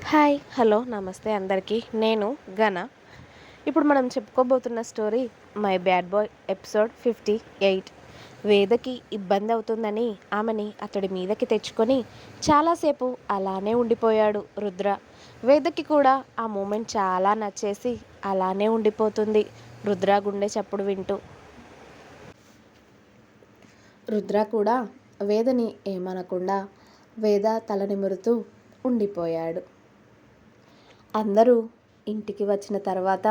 Hi hello నమస్తే అందరికీ. నేను ఘన. ఇప్పుడు మనం చెప్పుకోబోతున్న story my bad boy episode 58. వేదకి ఇబ్బంది అవుతుందని ఆమెని అతడి మీదకి తెచ్చుకొని చాలాసేపు అలానే ఉండిపోయాడు రుద్ర. వేదకి కూడా ఆ మూమెంట్ చాలా నచ్చేసి అలానే ఉండిపోతుంది రుద్ర గుండె చప్పుడు వింటూ. రుద్ర కూడా వేదని ఏమనకుండా వేద తల నిమురుతూ ఉండిపోయాడు. అందరూ ఇంటికి వచ్చిన తర్వాత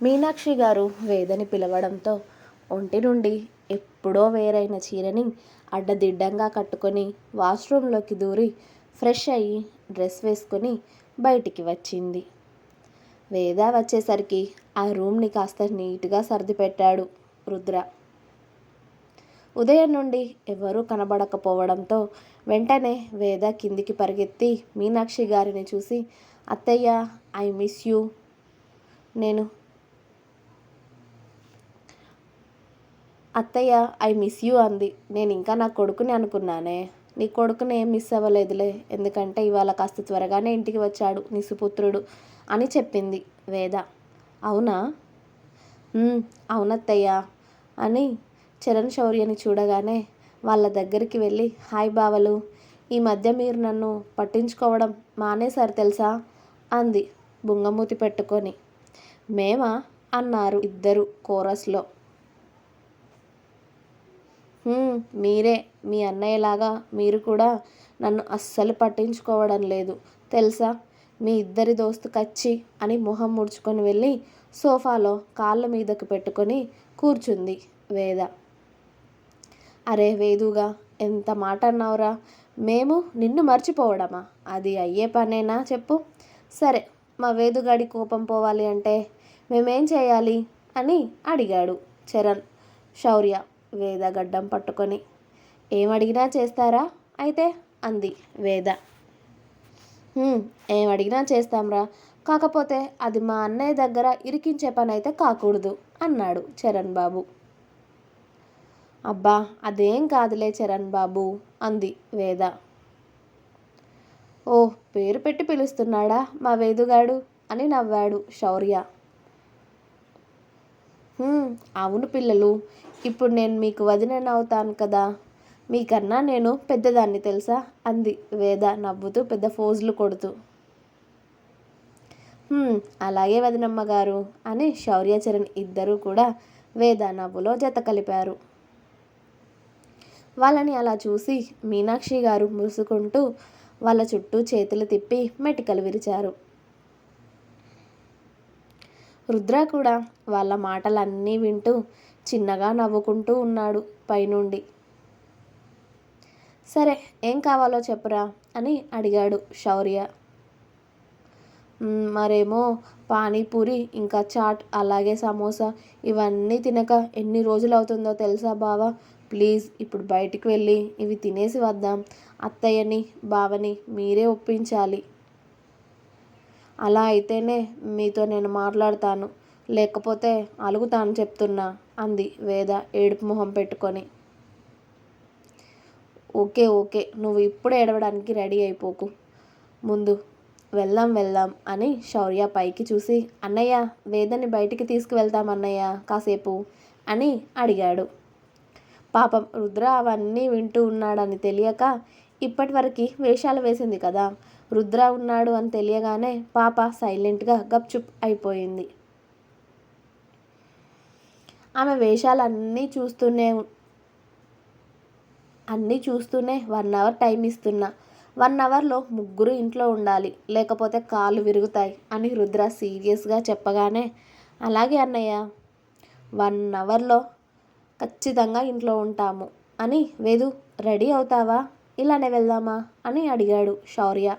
మీనాక్షి గారు వేదని పిలవడంతో ఒంటి నుండి ఎప్పుడో వేరైన చీరని అడ్డదిడ్డంగా కట్టుకొని వాష్రూంలోకి దూరి ఫ్రెష్ అయ్యి డ్రెస్ వేసుకొని బయటికి వచ్చింది. వేద వచ్చేసరికి ఆ రూమ్ని కాస్త నీట్గా సర్దిపెట్టాడు రుద్ర. ఉదయం నుండి ఎవరూ కనబడకపోవడంతో వెంటనే వేద కిందికి పరిగెత్తి మీనాక్షి గారిని చూసి, అత్తయ్య ఐ మిస్ యూ. అత్తయ్య ఐ మిస్ యూ అంది. నేను ఇంకా నా కొడుకుని అనుకున్నానే. నీ కొడుకుని ఏం మిస్ అవ్వలేదులే, ఎందుకంటే ఇవాళ కాస్త త్వరగానే ఇంటికి వచ్చాడు నీ సుపుత్రుడు అని చెప్పింది వేద. అవునా? అవునత్తయ్య అని చరణ్ శౌర్యని చూడగానే వాళ్ళ దగ్గరికి వెళ్ళి, హాయ్ బావలు, ఈ మధ్య మీరు నన్ను పట్టించుకోవడం మానేశారు తెలుసా అంది బుంగమూతి పెట్టుకొని. మేమా అన్నారు ఇద్దరు కోరస్లో. మీరే, మీ అన్నయ్యలాగా మీరు కూడా నన్ను అస్సలు పట్టించుకోవడం లేదు తెలుసా. మీ ఇద్దరి దోస్తు కచ్చి అని మొహం ముడుచుకొని వెళ్ళి సోఫాలో కాళ్ళ మీదకు పెట్టుకొని కూర్చుంది వేద. అరే వేదుగా, ఎంత మాట అన్నావురా. మేము నిన్ను మర్చిపోవడమా? అది అయ్యే పనేనా చెప్పు. సరే, మా వేదుగాడి కోపం పోవాలి అంటే మేమేం చేయాలి అని అడిగాడు చరణ్ శౌర్య వేద గడ్డం పట్టుకొని. ఏమడిగినా చేస్తారా అయితే అంది వేద. ఏమడిగినా చేస్తాంరా, కాకపోతే అది మా అన్నయ్య దగ్గర ఇరికించే పని అయితే కాకూడదు అన్నాడు చరణ్ బాబు. అబ్బా అదేం కాదులే చరణ్ బాబు అంది వేద. ఓ, పేరు పెట్టి పిలుస్తున్నాడా మా వేదుగాడు అని నవ్వాడు శౌర్య. అవును పిల్లలు, ఇప్పుడు నేను మీకు వదిననవుతాను కదా, మీకన్నా నేను పెద్దదాన్ని తెలుసా అంది వేద నవ్వుతూ పెద్ద ఫోజులు కొడుతూ. అలాగే వదినమ్మ గారు అని శౌర్య చరణ్ ఇద్దరూ కూడా వేద నవ్వులో జత కలిపారు. వాళ్ళని అలా చూసి మీనాక్షి గారు మురుసుకుంటూ వాళ్ళ చుట్టూ చేతులు తిప్పి మెటికలు విరిచారు. రుద్ర కూడా వాళ్ళ మాటలన్నీ వింటూ చిన్నగా నవ్వుకుంటూ ఉన్నాడు పైనుండి. సరే, ఏం కావాలో చెప్పురా అని అడిగాడు శౌర్య. మరేమో పానీపూరి ఇంకా చాట్ అలాగే సమోసా ఇవన్నీ తినక ఎన్ని రోజులు అవుతుందో తెలుసా బావా. ప్లీజ్ ఇప్పుడు బయటికి వెళ్ళి ఇవి తినేసి వద్దాం. అత్తయ్యని బావని మీరే ఒప్పించాలి. అలా అయితేనే మీతో నేను మాట్లాడతాను, లేకపోతే అలుగుతాను చెప్తున్నా అంది వేద ఏడుపు మొహం పెట్టుకొని. ఓకే ఓకే, నువ్వు ఇప్పుడు ఏడవడానికి రెడీ అయిపోకు, ముందు వెళ్దాం అని శౌర్య పైకి చూసి, అన్నయ్య వేదని బయటికి తీసుకువెళ్తాం అన్నయ్య కాసేపు అని అడిగాడు. పాపం రుద్ర అవన్నీ వింటూ ఉన్నాడని తెలియక ఇప్పటివరకు వేషాలు వేసింది కదా. రుద్ర ఉన్నాడు అని తెలియగానే పాప సైలెంట్గా గప్చుప్ అయిపోయింది. ఆమె వేషాలు అన్నీ చూస్తూనే 1 అవర్ టైం ఇస్తున్నా, 1 అవర్లో ముగ్గురు ఇంట్లో ఉండాలి, లేకపోతే కాళ్ళు విరుగుతాయి అని రుద్ర సీరియస్గా చెప్పగానే, అలాగే అన్నయ్య, 1 అవర్లో ఖచ్చితంగా ఇంట్లో ఉంటాము అని. వేదు, రెడీ అవుతావా, ఇలానే వెళ్దామా అని అడిగాడు శౌర్య.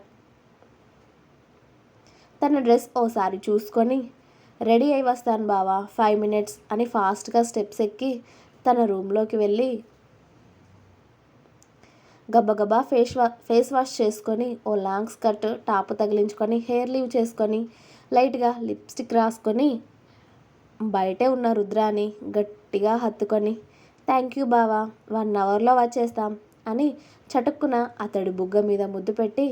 తన డ్రెస్ ఓసారి చూసుకొని, రెడీ అయి వస్తాను బావా, 5 minutes అని ఫాస్ట్గా స్టెప్స్ ఎక్కి తన రూమ్లోకి వెళ్ళి గబగబా ఫేస్ వాష్ చేసుకొని ఓ లాంగ్ స్కర్ట్ టాప్ తగిలించుకొని హెయిర్ లీవ్ చేసుకొని లైట్గా లిప్స్టిక్ రాసుకొని బయటే ఉన్న రుద్రాని గట్టిగా హత్తుకొని, థ్యాంక్ యూ బావా, 1 అవర్లో వచ్చేస్తాం అని చటుక్కున అతడి బుగ్గ మీద ముద్దు పెట్టి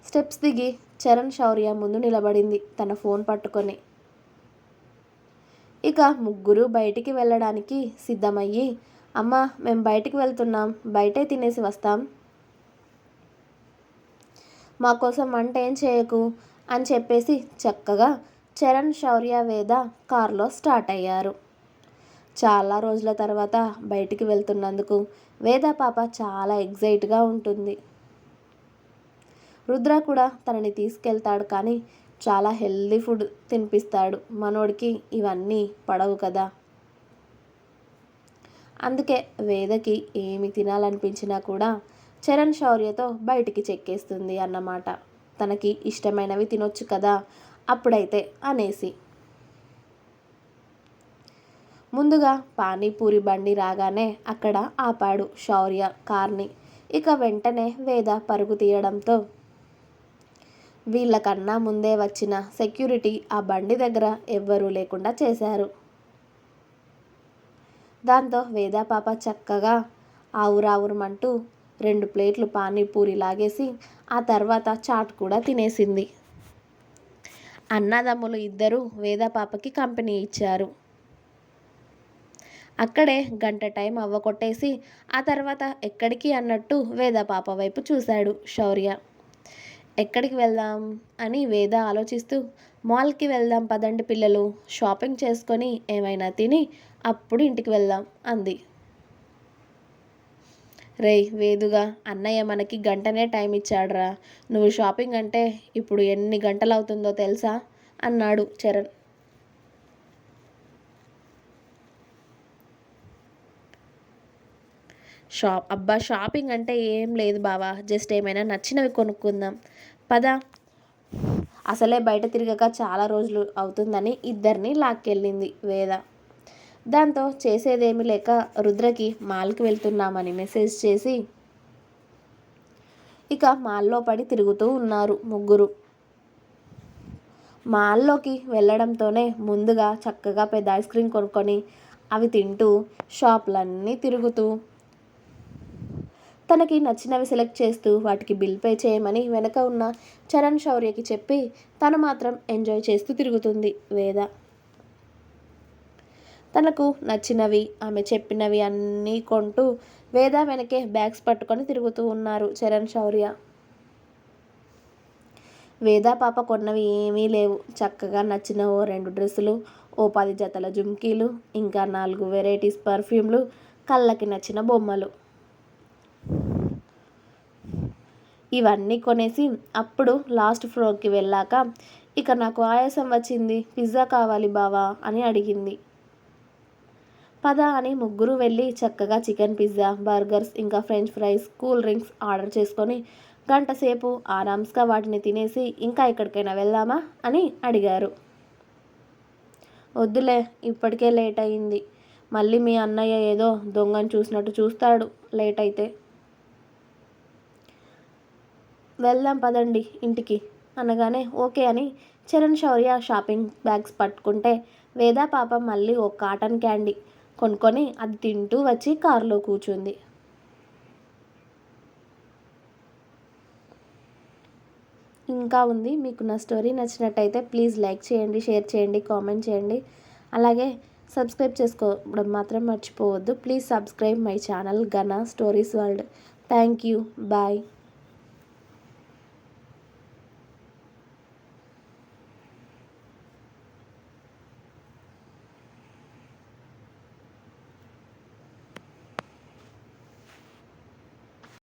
స్టెప్స్ దిగి చరణ్ శౌర్య ముందు నిలబడింది తన ఫోన్ పట్టుకొని. ఇక ముగ్గురు బయటికి వెళ్ళడానికి సిద్ధమయ్యి, అమ్మా మేము బయటికి వెళ్తున్నాం, బయటే తినేసి వస్తాం, మా కోసం వంట ఏం చేయకు అని చెప్పేసి చక్కగా చరణ్ శౌర్య వేద కారులో స్టార్ట్ అయ్యారు. చాలా రోజుల తర్వాత బయటికి వెళ్తున్నందుకు వేద పాప చాలా ఎగ్జైట్గా ఉంటుంది. రుద్ర కూడా తనని తీసుకెళ్తాడు, కానీ చాలా హెల్దీ ఫుడ్ తినిపిస్తాడు. మనోడికి ఇవన్నీ పడవు కదా. అందుకే వేదకి ఏమి తినాలనిపించినా కూడా చరణ్ శౌర్యతో బయటికి చెక్కేస్తుంది అన్నమాట. తనకి ఇష్టమైనవి తినొచ్చు కదా అప్పుడైతే అనేసి. ముందుగా పానీపూరి బండి రాగానే అక్కడ ఆపాడు శౌర్య కార్ని. ఇక వెంటనే వేద పరుగు తీయడంతో వీళ్ళకన్నా ముందే వచ్చిన సెక్యూరిటీ ఆ బండి దగ్గర ఎవ్వరూ లేకుండా చేశారు. దాంతో వేద పాప చక్కగా ఆవురావురమంటూ 2 ప్లేట్లు పానీపూరి లాగేసి ఆ తర్వాత చాట్ కూడా తినేసింది. అన్నదమ్ములు ఇద్దరు వేద పాపకి కంపెనీ ఇచ్చారు. అక్కడే గంట టైం అవ్వకొట్టేసి ఆ తర్వాత ఎక్కడికి అన్నట్టు వేద పాప వైపు చూశాడు శౌర్య. ఎక్కడికి వెళ్దాం అని వేద ఆలోచిస్తూ, మాల్కి వెళ్దాం పదండి పిల్లలు, షాపింగ్ చేసుకొని ఏమైనా తిని అప్పుడు ఇంటికి వెళ్దాం అంది. రేయ్ వేదుగా, అన్నయ్య మనకి గంటనే టైం ఇచ్చాడురా, నువ్వు షాపింగ్ అంటే ఇప్పుడు ఎన్ని గంటలు అవుతుందో తెలుసా అన్నాడు చరణ్. షాపింగ్ అంటే ఏం లేదు బావా, జస్ట్ ఏమైనా నచ్చినవి కొనుక్కుందాం పద. అసలే బయట తిరగక చాలా రోజులు అవుతుందని ఇద్దరిని లాక్కెళ్ళింది వేద. దాంతో చేసేదేమీ లేక రుద్రకి మాల్కి వెళ్తున్నామని మెసేజ్ చేసి ఇక మాల్లో పడి తిరుగుతూ ఉన్నారు ముగ్గురు. మాల్లోకి వెళ్ళడంతోనే ముందుగా చక్కగా పెద్ద ఐస్ క్రీమ్ కొనుక్కొని అవి తింటూ షాపులన్నీ తిరుగుతూ తనకి నచ్చినవి సెలెక్ట్ చేస్తూ వాటికి బిల్ పే చేయమని వెనక ఉన్న చరణ్ శౌర్యకి చెప్పి తను మాత్రం ఎంజాయ్ చేస్తూ తిరుగుతుంది వేద. తనకు నచ్చినవి ఆమె చెప్పినవి అన్నీ కొంటూ వేద వెనకే బ్యాగ్స్ పట్టుకొని తిరుగుతూ ఉన్నారు చరణ్ శౌర్య. వేద పాప కొన్నవి ఏమీ లేవు. చక్కగా నచ్చిన ఓ 2 డ్రెస్సులు, ఓ 10 జతల జుమ్కీలు, ఇంకా 4 వెరైటీస్ పర్ఫ్యూమ్లు, కళ్ళకి నచ్చిన బొమ్మలు, ఇవన్నీ కొనేసి అప్పుడు లాస్ట్ ఫ్లోర్కి వెళ్ళాక ఇక నాకు ఆయాసం వచ్చింది, పిజ్జా కావాలి బావా అని అడిగింది. పద అని ముగ్గురు వెళ్ళి చక్కగా చికెన్ పిజ్జా, బర్గర్స్, ఇంకా French fries, cool drinks order చేసుకొని గంట సేపు ఆరామ్స్గా వాటిని తినేసి ఇంకా ఎక్కడికైనా వెళ్దామా అని అడిగారు. వద్దులే, ఇప్పటికే లేట్ అయింది, మళ్ళీ మీ అన్నయ్య ఏదో దొంగను చూసినట్టు చూస్తాడు లేట్ అయితే. వెళ్దాం పదండి ఇంటికి అనగానే ఓకే అని చరణ్ శౌర్య షాపింగ్ బ్యాగ్స్ పట్టుకుంటే వేద పాప మళ్ళీ ఓ కాటన్ క్యాండీ కొనుక్కొని అది తింటూ వచ్చి కారులో కూర్చుంది. ఇంకా ఉంది. మీకు నా స్టోరీ నచ్చినట్టయితే ప్లీజ్ లైక్ చేయండి, షేర్ చేయండి, కామెంట్ చేయండి. అలాగే సబ్స్క్రైబ్ చేసుకోవడం మాత్రం మర్చిపోవద్దు. ప్లీజ్ సబ్స్క్రైబ్ మై ఛానల్ గనా stories world. Thank you. Bye.